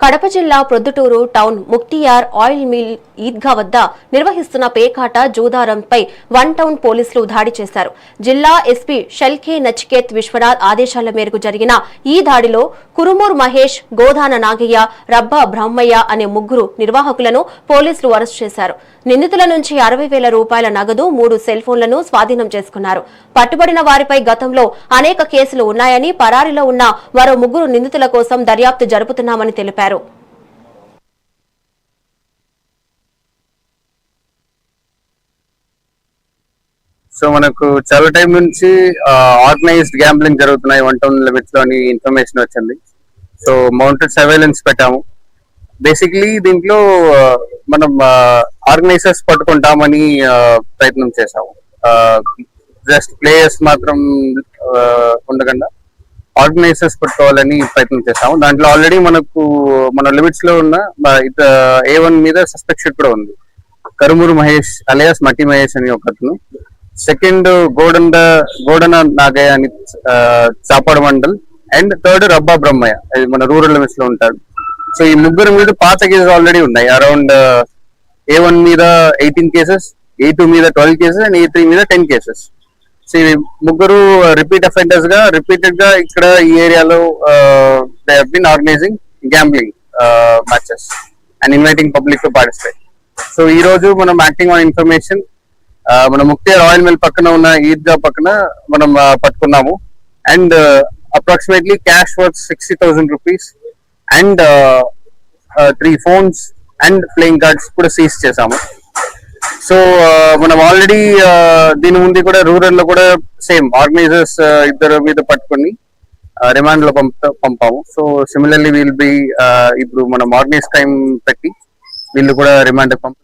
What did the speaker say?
కడప జిల్లా Proddatur town Mukhtiyar oil mill Eidgah వద్ద నిర్వహిస్తున్న పేకాట జూదారంపై వన్ టౌన్ పోలీసులు దాడి చేశారు. జిల్లా ఎస్పీ షల్కే నచికేత్ విశ్వనాథ్ ఆదేశాల మేరకు జరిగిన ఈ దాడిలో కురుమూర్ మహేష్, గోదాన నాగయ్య, రబ్బా బ్రహ్మయ్య అనే ముగ్గురు నిర్వాహకులను పోలీసులు అరెస్టు చేశారు. నిందితుల నుంచి 60,000 రూపాయల నగదు, 3 సెల్ ఫోన్లను స్వాధీనం చేసుకున్నారు. పట్టుబడిన వారిపై గతంలో అనేక కేసులు ఉన్నాయని, పరారీలో ఉన్న మరో 3 నిందితుల కోసం దర్యాప్తు జరుపుతున్నామని తెలిపారు. సో మనకు చాలా టైం నుంచి ఆర్గనైజ్డ్ గ్యాంబ్లింగ్ జరుగుతున్నాయి వన్ టౌన్ లిమిట్స్ లో అని ఇన్ఫర్మేషన్ వచ్చింది. సో మౌంటెడ్ సర్వేలెన్స్ పెట్టాము. బేసిక్లీ దీంట్లో మనం ఆర్గనైజర్స్ పట్టుకుంటామని ప్రయత్నం చేసాము. జస్ట్ ప్లేయర్స్ మాత్రం ఉండకుండా ఆర్గనైజర్స్ పట్టుకోవాలని ప్రయత్నం చేసాము. దాంట్లో ఆల్రెడీ మన లిమిట్స్ లో ఉన్న A1 మీద సస్పెక్షన్ కూడా ఉంది. కరుమూరు మహేష్ అలియాస్ మట్టి మహేష్ అని ఒకతను, సెకండ్ గోడన నాగయ్య అని చాపాడు మండల్, అండ్ థర్డ్ రబ్బా బ్రహ్మయ్య, అది మన రూరల్ లిమిట్స్ లో ఉంటాడు. సో ఈ ముగ్గురు మీద పాత కేసెస్ ఆల్రెడీ ఉన్నాయి. అరౌండ్ A1 మీద 18 కేసెస్, A2 మీద 12 కేసెస్ అండ్ A3 మీద 10 కేసెస్. సో ఈ ముగ్గురు రిపీట్ అఫెండర్స్ గా రిపీటెడ్ గా ఇక్కడ ఈ ఏరియాలో they have been organizing gambling matches and inviting public to participate. So ఈ రోజు మనం యాక్టింగ్ ఆన్ ఇన్ఫర్మేషన్ మన ముక్తియార్ ఆయిల్ మిల్ పక్కన ఉన్న ఈద్గా పక్కన మనం పట్టుకున్నాము. And approximately cash worth 60,000 rupees and 3 phones and playing cards కూడా సీజ్ చేసాము. సో మనం ఆల్రెడీ దీని ముందు కూడా రూరల్ లో కూడా సేమ్ ఆర్గనైజర్స్ ఇద్దరు మీద పట్టుకుని రిమాండ్ లో పంపాము. సో సిమిలర్లీ వీల్ బి ఇప్పుడు మనం ఆర్గనైజ్ క్రైమ్ పెట్టి వీళ్ళు కూడా రిమాండ్ పంప